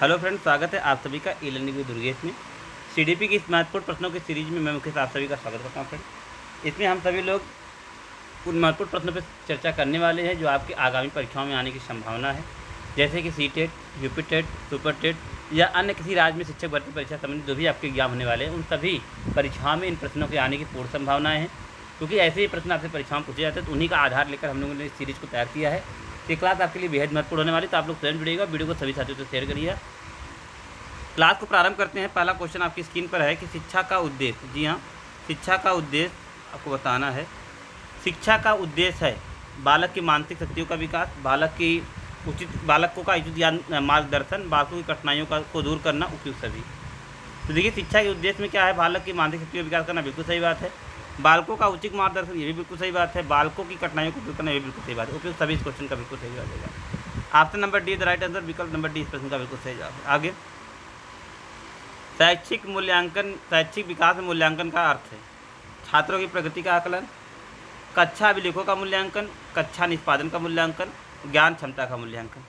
Hello friends, स्वागत है आप सभी का ई लर्निंग विद दुर्गेश में। सीडीपी की इस महत्वपूर्ण प्रश्नों की सीरीज में मैं मुख्य आप सभी का स्वागत करता हूँ। फ्रेंड्स, इसमें हम सभी लोग उन महत्वपूर्ण प्रश्नों पर चर्चा करने वाले हैं जो आपकी आगामी परीक्षाओं में आने की संभावना है, जैसे कि CTET, UP TET, super TET या अन्य किसी राज्य में शिक्षक भर्ती परीक्षा संबंधित जो भी आपके एग्जाम होने वाले हैं, उन सभी परीक्षाओं में इन प्रश्नों के आने की पूर्ण संभावनाएँ हैं। क्योंकि ऐसे ही प्रश्न आपसे परीक्षाओं में पूछे जाते हैं, तो उन्हीं का आधार लेकर हम लोगों ने इस सीरीज़ को तैयार किया है। ये क्लास आपके लिए बेहद महत्वपूर्ण होने वाली, तो आप लोग स्वयं जुड़िएगा, वीडियो को सभी साथियों से शेयर करिए। क्लास को प्रारंभ करते हैं। पहला क्वेश्चन आपकी स्क्रीन पर है कि शिक्षा का उद्देश्य, जी हाँ, शिक्षा का उद्देश्य आपको बताना है। शिक्षा का उद्देश्य है बालक की मानसिक शक्तियों का विकास, बालकों का उचित ज्ञान मार्गदर्शन, बालकों की कठिनाइयों को दूर करना, उपयुक्त सभी। तो देखिए, शिक्षा के उद्देश्य में क्या है? बालक की मानसिक शक्तियों का विकास करना, बिल्कुल सही बात है। बालकों का उचित मार्गदर्शन, ये भी बिल्कुल सही बात है। बालकों की कठिनाइयों को दूर करना, ये भी बिल्कुल सही बात है। उपयुक्त सभी इस क्वेश्चन का बिल्कुल सही जवाब देगा। Option number D the right answer, विकल्प नंबर डी इस प्रश्न का बिल्कुल सही जवाब है। आगे, शैक्षिक मूल्यांकन, शैक्षिक विकास में मूल्यांकन का अर्थ है छात्रों की प्रगति का आकलन, कक्षा अभिलेखों का मूल्यांकन, कक्षा निष्पादन का मूल्यांकन, ज्ञान क्षमता का मूल्यांकन।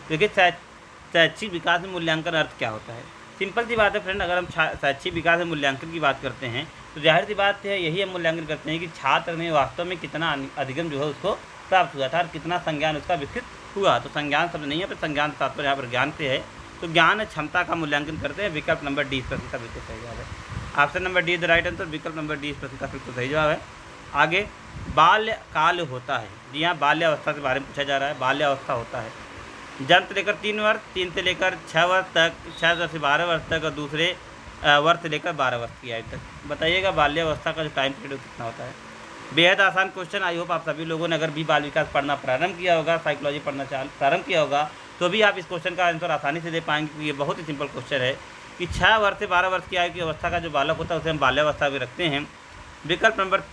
देखिए, शैक्षिक विकास में मूल्यांकन अर्थ क्या होता है? सिंपल सी बात है फ्रेंड, अगर हम शैक्षिक विकास में मूल्यांकन की बात करते हैं तो जाहिर सी बात है, यही हम मूल्यांकन करते हैं कि छात्र ने वास्तव में कितना अधिगम जो है उसको प्राप्त हुआ था और कितना संज्ञान उसका विकसित हुआ। तो संज्ञान शब्द नहीं है, पर संज्ञान तात्पर्य यहाँ पर ज्ञान से है, तो ज्ञान क्षमता का मूल्यांकन करते हैं। विकल्प नंबर डी इस प्रश्न का बिल्कुल सही जवाब है। Option number D the right answer, विकल्प नंबर डी इस प्रश्न का बिल्कुल सही जवाब है। आगे, बाल्यकाल होता है, जी हाँ, बाल्यावस्था के बारे में पूछा जा रहा है। बाल्यावस्था होता है जन्म से लेकर 3 वर्ष, 3 से लेकर 6 वर्ष तक, 6 वर्ष से 12 वर्ष तक, और दूसरे वर्ष से लेकर 12 वर्ष की आयु तक। बताइएगा बाल्यावस्था का जो टाइम पीरियड कितना होता है। बेहद आसान क्वेश्चन। आई होप आप सभी लोगों ने अगर भी बाल विकास पढ़ना प्रारंभ किया होगा, साइकोलॉजी पढ़ना प्रारंभ किया होगा, तो भी आप इस क्वेश्चन का आंसर आसानी से दे पाएंगे, क्योंकि ये बहुत ही सिंपल क्वेश्चन है कि 6 वर्ष से 12 वर्ष की आयु की अवस्था का जो बालक होता है उसे हम बाल्यावस्था भी रखते हैं। विकल्प नंबर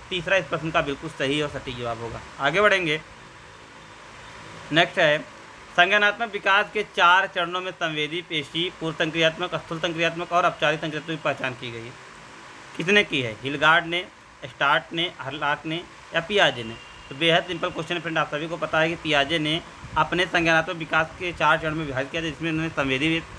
तीसरा इस प्रश्न का बिल्कुल सही और सटीक जवाब होगा। आगे बढ़ेंगे। नेक्स्ट है, संज्ञानात्मक विकास के 4 चरणों में संवेदी, पेशी, पूर्व संक्रियात्मक, स्थूल संक्रियात्मक और औपचारिक संक्रियात्मक की पहचान की गई है। किसने की है? हिलगार्ड ने, स्टार्ट ने, हर्लॉक ने या पियाजे ने? तो बेहद सिंपल क्वेश्चन है फ्रेंड, आप सभी को पता है कि पियाजे ने अपने संज्ञानात्मक विकास के 4 चरण में विभाजित किया था, जिसमें उन्होंने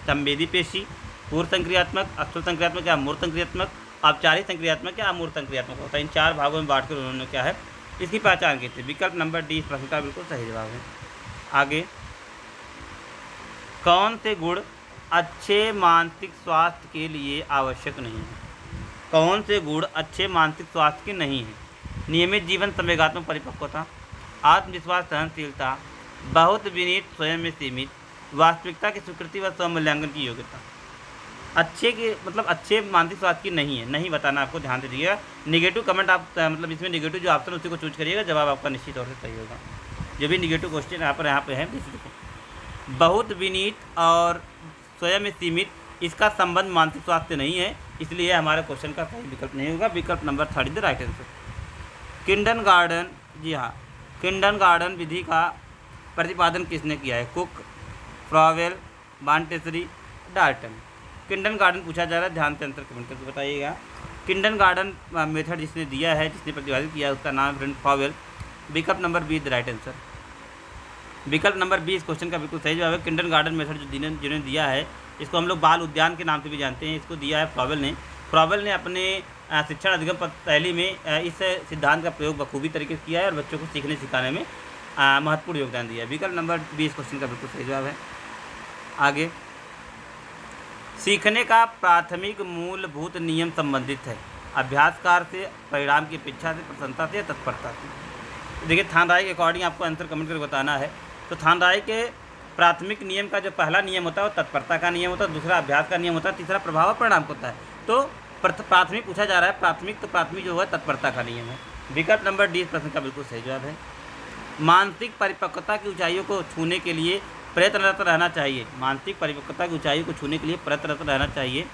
संवेदी पेशी, पूर्व संक्रियात्मक, स्थूल संक्रियात्मक या अमूर्त संक्रियात्मक, औपचारिक संक्रियात्मक या अमूर्त संक्रियात्मक होता है, इन 4 भागों में बांटकर उन्होंने क्या है इसकी पहचान की थी। विकल्प नंबर डी इस प्रश्न का बिल्कुल सही जवाब है। आगे, कौन से गुण अच्छे मानसिक स्वास्थ्य के लिए आवश्यक नहीं है? कौन से गुण अच्छे मानसिक स्वास्थ्य के नहीं हैं? नियमित जीवन, संवेगात्मक परिपक्वता, आत्मविश्वास, सहनशीलता, बहुत विनीत, स्वयं में सीमित, वास्तविकता की स्वीकृति व स्वमूल्यांकन की योग्यता। अच्छे के मतलब अच्छे मानसिक स्वास्थ्य की नहीं है, नहीं बताना आपको, ध्यान से दीजिएगा। निगेटिव कमेंट आप मतलब इसमें निगेटिव जो ऑप्शन उसी को चूज करिएगा, जवाब आपका निश्चित तौर से सही होगा। जो भी निगेटिव क्वेश्चन यहाँ पे है, बहुत विनीत और स्वयं में सीमित, इसका संबंध मानसिक स्वास्थ्य नहीं है, इसलिए हमारे क्वेश्चन का सही विकल्प नहीं होगा। विकल्प number 3 the right answer. Kindergarten, जी हाँ, किंडरगार्टन विधि का प्रतिपादन किसने किया है? Cook, Froebel, Montessori, Dalton. Kindergarten पूछा जा रहा है, ध्यान से आंसर कमेंट करके बताइएगा। किंडरगार्टन मेथड जिसने दिया है, जिसने प्रतिपादित किया है, उसका नाम फ्रेंड फ्रॉवेल। विकल्प number be the right answer. विकल्प नंबर 20 क्वेश्चन का बिल्कुल सही जवाब है। किंडरगार्टन मेथड जिन्होंने दिया है, इसको हम लोग बाल उद्यान के नाम से भी जानते हैं, इसको दिया है फ्रॉवेल ने। फ्रॉवेल ने अपने शिक्षण अधिगम शैली में इस सिद्धांत का प्रयोग बखूबी तरीके से किया है और बच्चों को सीखने सिखाने में महत्वपूर्ण योगदान दिया है। विकल्प नंबर 20 क्वेश्चन का बिल्कुल सही जवाब है। आगे, सीखने का प्राथमिक मूलभूत नियम संबंधित है अभ्यासकार से, परिणाम की अपेक्षा से, प्रसन्नता से या तत्परता से? देखिए, थानराय के अकॉर्डिंग आपको आंसर कमेंट करके बताना है। तो थानराय के प्राथमिक नियम का जो पहला नियम होता है वो तत्परता का नियम होता है, दूसरा अभ्यास का नियम होता है, तीसरा प्रभाव और परिणाम होता है। तो प्राथमिक पूछा जा रहा है, प्राथमिक जो है तत्परता का नियम है। विकल्प नंबर डी इस प्रश्न का बिल्कुल सही जवाब है। मानसिक परिपक्वता की ऊंचाइयों को छूने के लिए प्रयत्नरत रहना चाहिए। मानसिक परिपक्वता की ऊंचाइयों को छूने के लिए प्रयत्नरत रहना चाहिए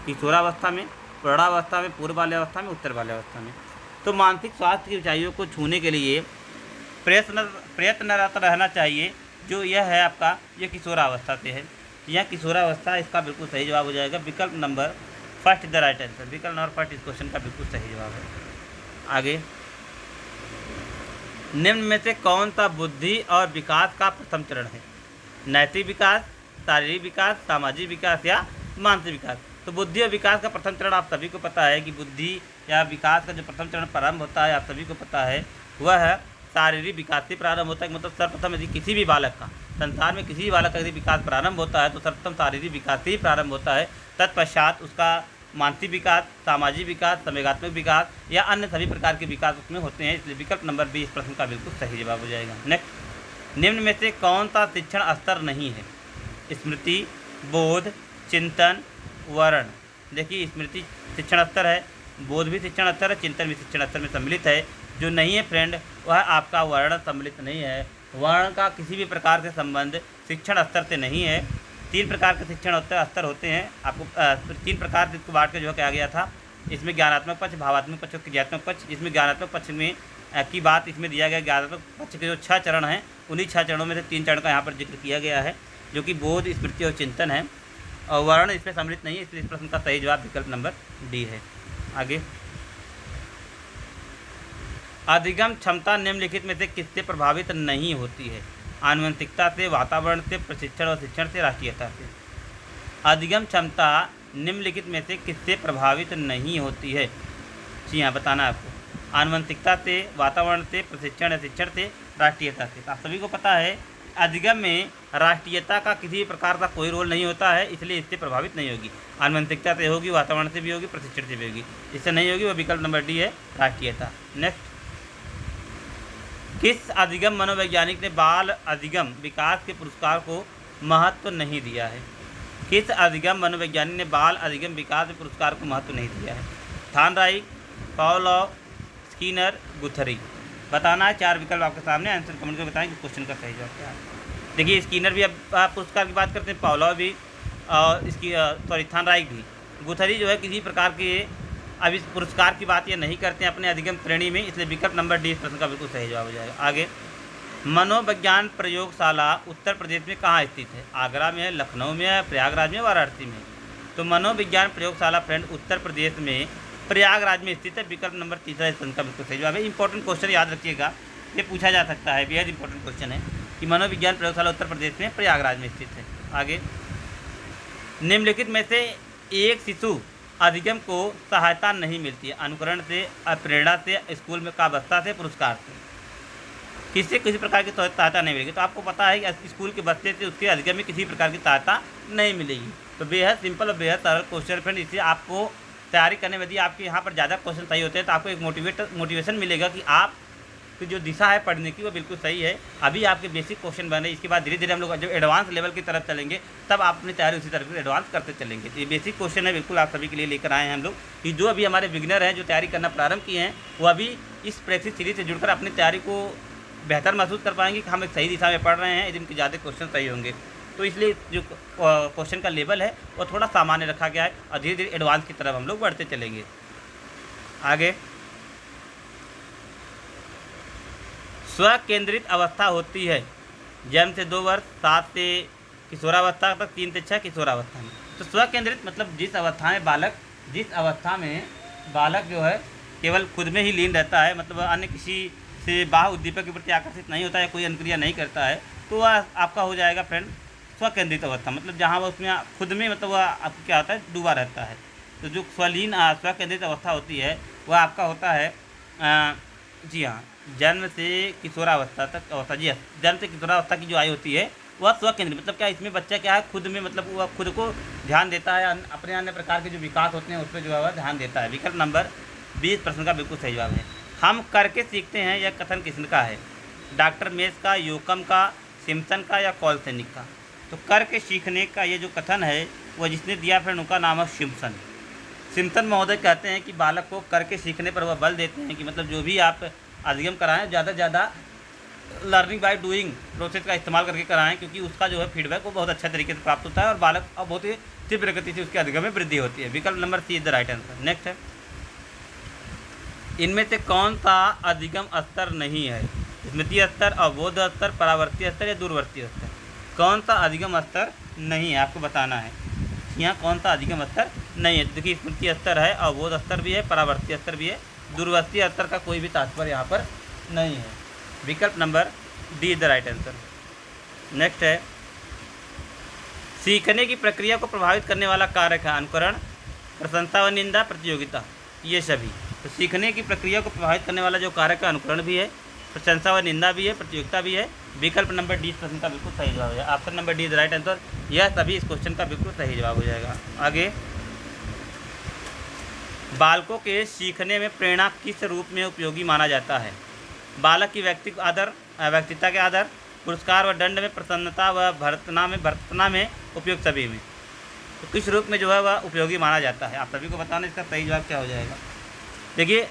किशोरावस्था में, प्रौढ़ावस्था में, पूर्व बाल्यावस्था में, उत्तर बाल्यावस्था में। तो मानसिक स्वास्थ्य की ऊंचाइयों को छूने के लिए प्रयत्नरत रहना चाहिए, जो यह है आपका, यह किशोरावस्था से है। यह किशोरावस्था इसका बिल्कुल सही जवाब हो जाएगा। विकल्प नंबर 1 द राइट आंसर। विकल्प नंबर 1 इस क्वेश्चन का बिल्कुल सही जवाब है। आगे, निम्न में से कौन सा बुद्धि और विकास का प्रथम चरण है? नैतिक विकास, शारीरिक विकास, सामाजिक विकास या मानसिक विकास। तो बुद्धि और विकास का प्रथम चरण आप सभी को पता है कि बुद्धि या विकास का जो प्रथम चरण प्रारंभ होता है आप सभी को पता है वह है शारीरिक विकास से प्रारंभ होता है। मतलब सर्वप्रथम यदि किसी भी बालक का, संसार में किसी भी बालक का यदि विकास प्रारंभ होता है तो सर्वप्रथम शारीरिक विकास से ही प्रारंभ होता है। तत्पश्चात उसका मानसिक विकास, सामाजिक विकास, संवेगात्मक विकास या अन्य सभी प्रकार के विकास उसमें होते हैं। इसलिए विकल्प नंबर 20 प्रश्न का बिल्कुल सही जवाब हो जाएगा। नेक्स्ट, निम्न में से कौन सा शिक्षण स्तर नहीं है? स्मृति, बोध, चिंतन, वर्ण। देखिए स्मृति शिक्षण स्तर है, बोध भी शिक्षण स्तर है, चिंतन भी शिक्षण स्तर में सम्मिलित है। जो नहीं है फ्रेंड वह आपका वर्ण सम्मिलित नहीं है। वर्ण का किसी भी प्रकार से संबंध शिक्षण स्तर से नहीं है। 3 प्रकार के शिक्षण स्तर होते हैं। आपको 3 प्रकार से इसको बांट के जो कहा गया था, इसमें ज्ञानात्मक पक्ष, भावात्मक पक्ष और क्रियात्मक पक्ष। इसमें ज्ञानात्मक पक्ष में की बात इसमें दिया गया। ज्ञानात्मक पक्ष के जो 6 चरण हैं उन्हीं 6 चरणों में से 3 चरण का यहाँ पर जिक्र किया गया है, जो कि बोध, स्मृति और चिंतन है। और वर्ण इसमें सम्मिलित नहीं है, इसलिए इस प्रश्न का सही जवाब विकल्प नंबर डी है। आगे, अधिगम क्षमता निम्नलिखित में से किससे प्रभावित नहीं होती है? आनुवंशिकता से, वातावरण से, प्रशिक्षण और शिक्षण से, राष्ट्रीयता से। अधिगम क्षमता निम्नलिखित में से किससे प्रभावित नहीं होती है? जी हाँ, बताना है आपको। आनुवंशिकता से, वातावरण से, प्रशिक्षण या शिक्षण से, राष्ट्रीयता से। आप सभी को पता है अधिगम में राष्ट्रीयता का किसी प्रकार का कोई रोल नहीं होता है, इसलिए इससे प्रभावित नहीं होगी। आनुवंशिकता से होगी, वातावरण से भी होगी, प्रशिक्षण से भी होगी, इससे नहीं होगी। वह विकल्प नंबर डी है, राष्ट्रीयता। नेक्स्ट, किस अधिगम मनोवैज्ञानिक ने बाल अधिगम विकास के पुरस्कार को महत्व नहीं दिया है? किस अधिगम मनोवैज्ञानिक ने बाल अधिगम विकास के पुरस्कार को महत्व नहीं दिया है? थानराइक, पावलोव, स्किनर, गुथरी। बताना है। 4 विकल्प आपके सामने, आंसर कमेंट में बताएं कि क्वेश्चन का सही जवाब क्या है। देखिए स्किनर भी अब पुरस्कार की बात करते हैं, पावलोव भी और इसकी थानराइक भी। गुथरी जो है किसी प्रकार के अब इस पुरस्कार की बात ये नहीं करते हैं अपने अधिगम श्रेणी में, इसलिए विकल्प नंबर डी इस प्रश्न का बिल्कुल सही जवाब हो जाएगा। आगे, मनोविज्ञान प्रयोगशाला उत्तर प्रदेश में कहाँ स्थित है? आगरा में है, लखनऊ में है, प्रयागराज में, वाराणसी में। तो मनोविज्ञान प्रयोगशाला फ्रेंड उत्तर प्रदेश में प्रयागराज में स्थित है। विकल्प नंबर 3 इस प्रश्न का बिल्कुल सही जवाब है। इंपॉर्टेंट क्वेश्चन याद रखिएगा, ये पूछा जा सकता है, बेहद इंपॉर्टेंट क्वेश्चन है कि मनोविज्ञान प्रयोगशाला उत्तर प्रदेश में प्रयागराज में स्थित है। आगे, निम्नलिखित में से एक शिशु अधिगम को सहायता नहीं मिलती है? अनुकरण से, प्रेरणा से, स्कूल में का बस्ता से, पुरस्कार से। किसी प्रकार की सहायता नहीं मिलेगी। तो आपको पता है कि स्कूल के बस्ते से उसके अधिगम में किसी प्रकार की सहायता नहीं मिलेगी। तो बेहद सिंपल और बेहद सरल क्वेश्चन फ्रेंड। इससे आपको तैयारी करने में यदि आपके यहाँ पर ज़्यादा क्वेश्चन सही होते हैं तो आपको एक मोटिवेशन मिलेगा कि आप की जो दिशा है पढ़ने की वो बिल्कुल सही है। अभी आपके बेसिक क्वेश्चन बने, इसके बाद धीरे धीरे हम लोग जब एडवांस लेवल की तरफ चलेंगे तब आप अपनी तैयारी उसी तरफ एडवांस करते चलेंगे। तो ये बेसिक क्वेश्चन है, बिल्कुल आप सभी के लिए लेकर आए हैं हम लोग कि जो अभी हमारे बिगिनर हैं जो तैयारी करना प्रारंभ किए हैं वो अभी इस प्रैक्टिस सीरीज से जुड़कर अपनी तैयारी को बेहतर महसूस कर पाएंगे कि हम एक सही दिशा में पढ़ रहे हैं, इनके ज़्यादा क्वेश्चन सही होंगे। तो इसलिए जो क्वेश्चन का लेवल है वो थोड़ा सामान्य रखा गया है और धीरे धीरे एडवांस की तरफ हम लोग बढ़ते चलेंगे। आगे, स्व केंद्रित अवस्था होती है जन्म से 2 वर्ष, 7 से किशोरावस्था तक, 3 से 6 किशोरावस्था में। तो स्व केंद्रित मतलब जिस अवस्था में बालक जो है केवल खुद में ही लीन रहता है, मतलब अन्य किसी से बाह्य उद्दीपक के प्रति आकर्षित नहीं होता है, कोई अनुक्रिया नहीं करता है, तो वह आपका हो जाएगा फ्रेंड स्व केंद्रित अवस्था। मतलब जहाँ वह उसमें खुद में मतलब वह आपको क्या होता है, डूबा रहता है। तो जो स्व केंद्रित अवस्था होती है वह आपका होता है जी हाँ, जन्म से किशोरावस्था तक अवस्था। जी हाँ, जन्म से किशोरावस्था की जो आयु होती है वह स्व केंद्रित मतलब क्या, इसमें बच्चा क्या है खुद में मतलब वह खुद को ध्यान देता है, अपने अन्य प्रकार के जो विकास होते हैं उस पर जो है वह ध्यान देता है। विकल्प नंबर 20 प्रश्न का बिल्कुल सही जवाब है। हम करके सीखते हैं यह कथन किसका है? डॉक्टर मेस का, योकम का, सिम्पसन का या कॉलसेनिक का? तो करके सीखने का ये जो कथन है वह जिसने दिया फ्रेंड उनका नाम है सिम्पसन। सिम्पसन महोदय कहते हैं कि बालक को करके सीखने पर वह बल देते हैं कि मतलब जो भी आप अधिगम कराएं ज़्यादा से ज़्यादा लर्निंग बाय डूइंग प्रोसेस का इस्तेमाल करके कराएं, क्योंकि उसका जो है फीडबैक वो बहुत अच्छा तरीके से प्राप्त होता है और बालक अब बहुत ही तीव्र गति से उसके अधिगम में वृद्धि होती है। विकल्प number C is the right answer. Next है, इनमें से कौन सा अधिगम स्तर नहीं है? स्मृति स्तर, अवबोध स्तर, परावर्ती स्तर या दूरवर्ती स्तर? कौन सा अधिगम स्तर नहीं है आपको बताना है। यहाँ कौन सा अधिगम स्तर नहीं है? देखिए स्मृति स्तर है, अवबोध स्तर भी है, परावर्ती स्तर भी है, दूरवर्ती स्तर का कोई भी तात्पर्य यहाँ पर नहीं है। विकल्प number D is the right answer. Next है, सीखने की प्रक्रिया को प्रभावित करने वाला कारक है अनुकरण, प्रशंसा व निंदा, प्रतियोगिता, ये सभी। तो सीखने की प्रक्रिया को प्रभावित करने वाला जो कारक है अनुकरण भी है, प्रशंसा व निंदा भी है, प्रतियोगिता भी है। विकल्प नंबर डी इस प्रश्न का बिल्कुल सही जवाब है। Option number D is right answer. यह सभी इस क्वेश्चन का बिल्कुल सही जवाब हो जाएगा। आगे, बालकों के सीखने में प्रेरणा किस रूप में उपयोगी माना जाता है? बालक की व्यक्तित्व के आदर, पुरस्कार व दंड में, प्रसन्नता व भर्त्सना में, उपयोग सभी में। तो किस रूप में जो है वह उपयोगी माना जाता है? आप सभी को बताना इसका सही जवाब क्या हो जाएगा। देखिए,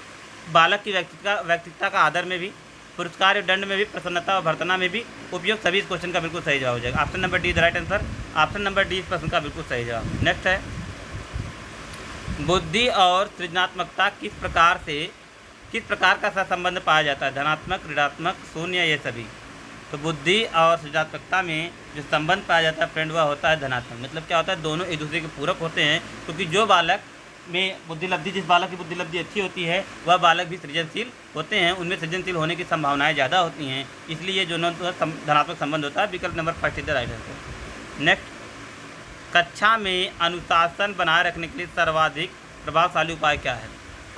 बालक की व्यक्तित्व का आदर में भी, पुरस्कार और दंड में भी, प्रसन्नता व भर्त्सना में भी उपयोग सभी इस क्वेश्चन का बिल्कुल सही जवाब हो जाएगा। Option number D is right answer. Option number D इस प्रश्न का बिल्कुल सही जवाब। नेक्स्ट है, बुद्धि और सृजनात्मकता किस प्रकार का सहसंबंध पाया जाता है? धनात्मक, ऋणात्मक, शून्य, ये सभी। तो बुद्धि और सृजनात्मकता में जो संबंध पाया जाता है फ्रेंड, वह होता है धनात्मक। मतलब क्या होता है, दोनों एक दूसरे के पूरक होते हैं, क्योंकि जो बालक में जिस बालक की बुद्धिलब्धि अच्छी होती है वह बालक भी सृजनशील होते हैं, उनमें सृजनशील होने की संभावनाएं ज़्यादा होती हैं, इसलिए जो धनात्मक संबंध होता है। विकल्प number first is the right answer. Next, कक्षा में अनुशासन बनाए रखने के लिए सर्वाधिक प्रभावशाली उपाय क्या है?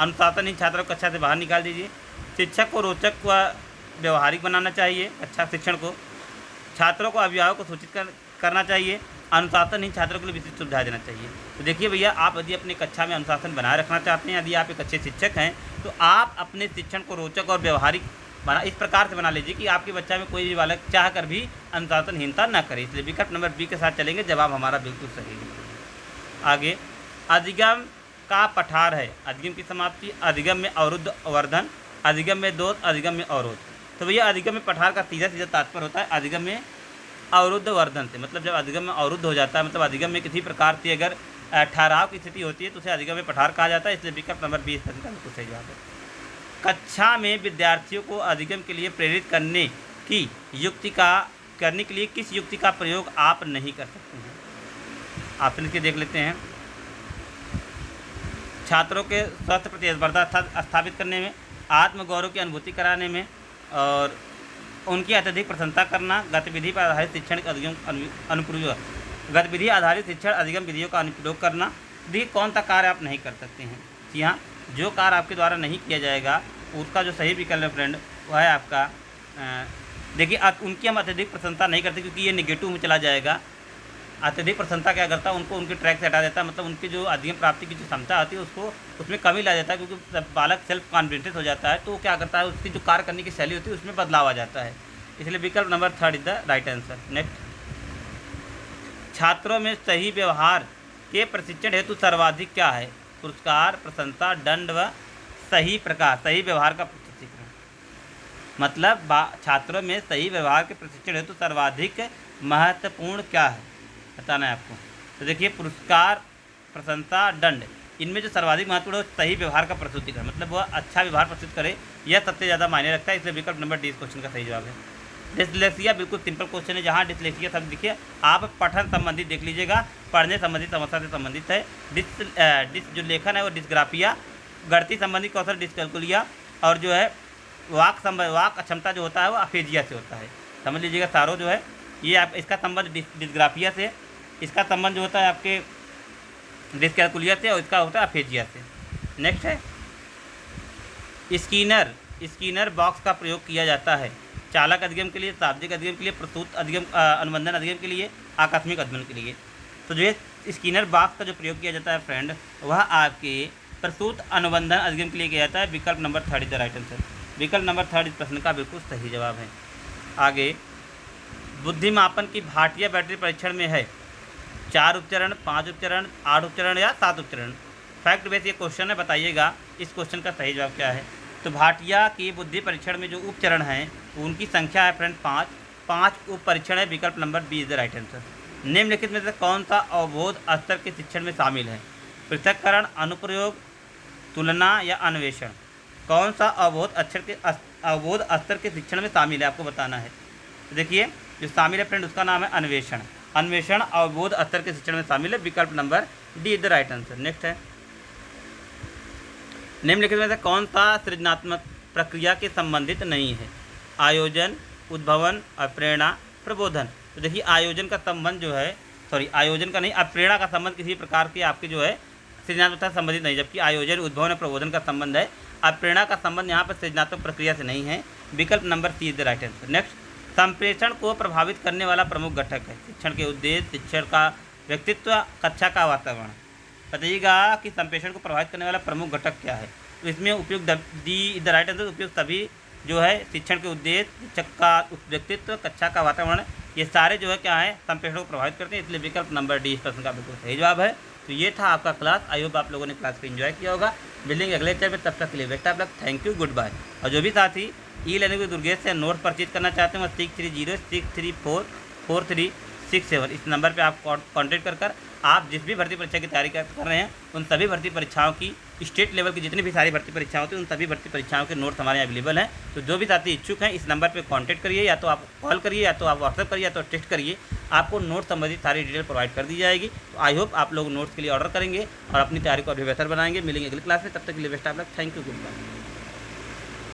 अनुशासनहीन छात्रों को कक्षा से बाहर निकाल दीजिए। शिक्षक को रोचक व व्यवहारिक बनाना चाहिए। अच्छा शिक्षण को, छात्रों को अभिभावकों को सूचित करना चाहिए। अनुशासनहीन छात्रों के लिए विशिष्ट सुविधा देना चाहिए। तो देखिए भैया, आप यदि अपनी कक्षा में अनुशासन बनाए रखना चाहते हैं, यदि आप एक अच्छे शिक्षक हैं, तो आप अपने शिक्षण को रोचक और व्यवहारिक इस प्रकार से बना लीजिए कि आपके बच्चा में कोई भी बालक चाह कर भी अनुशासनहीनता न करे। इसलिए विकल्प नंबर बी के साथ चलेंगे, जवाब हमारा बिल्कुल सही है। आगे, अधिगम का पठार है। अधिगम की समाप्ति, अधिगम में अवरुद्ध वर्धन, अधिगम में दोष, अधिगम में अवरोध। तो भैया, अधिगम में पठार का सीधा तात्पर्य होता है अधिगम में अवरुद्ध वर्धन से। मतलब जब अधिगम में अवरुद्ध हो जाता है, मतलब अधिगम में किसी प्रकार से अगर ठहराव की स्थिति होती है, तो उसे अधिगम में पठार कहा जाता है। इसलिए विकल्प नंबर 20 का बिल्कुल सही जवाब है। कक्षा में विद्यार्थियों को अधिगम के लिए प्रेरित करने के लिए किस युक्ति का प्रयोग आप नहीं कर सकते हैं? ऑप्शन के देख लेते हैं। छात्रों के स्वस्थ प्रतिस्पर्धा स्थापित करने में, आत्मगौरव की अनुभूति कराने में, और उनकी अत्यधिक प्रशंसा करना, गतिविधि पर आधारित शिक्षण गतिविधि आधारित शिक्षण अधिगम विधियों का अनुप्रयोग करना। देखिए, कौन सा कार्य आप नहीं कर सकते हैं? जी हाँ, जो कार्य आपके द्वारा नहीं किया जाएगा उसका जो सही विकल्प है फ्रेंड, वह है आपका देखिए, उनकी हम अत्यधिक प्रशंसा नहीं करते, क्योंकि ये नेगेटिव में चला जाएगा। अत्यधिक प्रशंसा क्या करता है, उनको उनके ट्रैक से हटा देता है। मतलब उनकी जो अधिगम प्राप्ति की जो क्षमता आती है उसको उसमें कमी ला देता है, क्योंकि जब बालक सेल्फ कॉन्फिडेंस हो जाता है तो क्या करता है, उसकी जो कार्य करने की शैली होती है उसमें बदलाव आ जाता है। इसलिए विकल्प number 3 is the right answer. Next, छात्रों में सही व्यवहार के प्रशिक्षण हेतु सर्वाधिक क्या है? पुरस्कार, प्रशंसा, दंड व सही व्यवहार का प्रशिक्षण। मतलब छात्रों में सही व्यवहार के प्रशिक्षण हेतु सर्वाधिक महत्वपूर्ण क्या है, बताना है आपको। तो देखिए, पुरस्कार, प्रशंसा, दंड, इनमें जो सर्वाधिक महत्वपूर्ण है सही व्यवहार का प्रस्तुतिकरण। मतलब वह अच्छा व्यवहार प्रस्तुत करे, यह सबसे ज़्यादा मायने रखता है। इसलिए विकल्प नंबर डी इस क्वेश्चन का सही जवाब है। डिस्लेक्सिया बिल्कुल सिंपल क्वेश्चन है, जहाँ डिस्लेक्सिया शब्द देखिए आप पठन संबंधित देख लीजिएगा, पढ़ने संबंधित समस्या से संबंधित है। जो लेखन है वो डिस्ग्राफिया, गणितीय संबंधी कौशल डिस्कैलकुलिया, और जो है वाक अक्षमता जो होता है वो अफेजिया से होता है। समझ लीजिएगा, सारो जो है ये आप इसका संबंध डिस्ग्राफिया से, इसका संबंध जो होता है आपके डिस्कैलकुलिया से, और इसका होता है अफेजिया से। नेक्स्ट है, स्कीनर बॉक्स का प्रयोग किया जाता है चालक अधिगम के लिए, शाब्दिक अधिगम के लिए, प्रस्तुत अधिगम अनुबंधन अधिगम के लिए, आकस्मिक अधिगम के लिए। तो जो है स्कीनर बॉक्स का जो प्रयोग किया जाता है फ्रेंड, वह आपके प्रस्तुत अनुबंधन अधिगम के लिए किया जाता है। विकल्प number 3 is the right answer. विकल्प नंबर 3 इस प्रश्न का बिल्कुल सही जवाब है। आगे, बुद्धिमापन की भाटिया बैटरी परीक्षण में है 4 उपचरण, 5 उपचरण, 8 उपचरण या 7 उपचरण। फैक्ट बेस ये क्वेश्चन है, बताइएगा इस क्वेश्चन का सही जवाब क्या है। तो भाटिया की बुद्धि परीक्षण में जो उपचरण हैं उनकी संख्या है फ्रेंड 5 उप परीक्षण है। विकल्प number B is the right answer. निम्नलिखित में से कौन सा अवबोध स्तर के शिक्षण में शामिल है? पृथक्करण, अनुप्रयोग, तुलना या अन्वेषण। कौन सा अवबोध स्तर के शिक्षण में शामिल है, आपको बताना है। तो देखिए, जो शामिल है फ्रेंड उसका नाम है अन्वेषण। अन्वेषण अवबोध स्तर के शिक्षण में शामिल है। विकल्प number D is the right answer. Next है, निम्नलिखित में से कौन सा सृजनात्मक प्रक्रिया के संबंधित नहीं है? आयोजन, उद्भवन और प्रेरणा, प्रबोधन। तो देखिए, आयोजन का संबंध जो है आयोजन का नहीं, अब प्रेरणा का संबंध किसी प्रकार की आपके जो है सृजनात्मकता से संबंधित नहीं, जबकि आयोजन, उद्भावन और प्रबोधन का संबंध है। अब प्रेरणा का संबंध यहाँ पर सृजनात्मक प्रक्रिया से नहीं है। विकल्प number C is the right answer. Next, संप्रेषण को प्रभावित करने वाला प्रमुख घटक है। शिक्षण के उद्देश्य, शिक्षण का व्यक्तित्व, कक्षा का वातावरण। बताइएगा कि संप्रेषण को प्रभावित करने वाला प्रमुख घटक क्या है। तो इसमें उपयुक्त डी द राइट आंसर, उपयुक्त सभी जो है शिक्षण के उद्देश्य, शिक्षक का व्यक्तित्व, कक्षा का वातावरण, ये सारे जो है क्या है संप्रेषण को प्रभावित करते हैं, इसलिए विकल्प नंबर डी इस प्रश्न का बिल्कुल सही जवाब है। तो ये था आपका क्लास। आई होप आप लोगों ने क्लास को एंजॉय किया होगा। मिलेंगे अगले लेक्चर में, तब तक के लिए best of luck, thank you, goodbye. और जो भी साथी ई लर्निंग विद दुर्गेश से नोट्स परचेज करना चाहते हैं, 6306344367 इस नंबर पे आप कॉन्टेक्ट कर आप जिस भी भर्ती परीक्षा की तैयारी कर रहे हैं, उन सभी भर्ती परीक्षाओं की, स्टेट लेवल की जितनी भी सारी भर्ती परीक्षाएं होती हैं, उन सभी भर्ती परीक्षाओं के नोट्स हमारे यहाँ अवेलेबल हैं। तो जो भी साथी इच्छुक हैं, इस नंबर पे कांटेक्ट करिए, या तो आप कॉल करिए, या तो आप व्हाट्सएप करिए, या तो टेक्स्ट करिए, आपको नोट्स संबंधित सारी डिटेल प्रोवाइड कर दी जाएगी। तो आई होप आप लोग नोट्स के लिए ऑर्डर करेंगे और अपनी तैयारी को अभी बेहतर बनाएंगे। मिलेंगे अगली क्लास में, तब तक के लिए best of luck, thank you, good bye.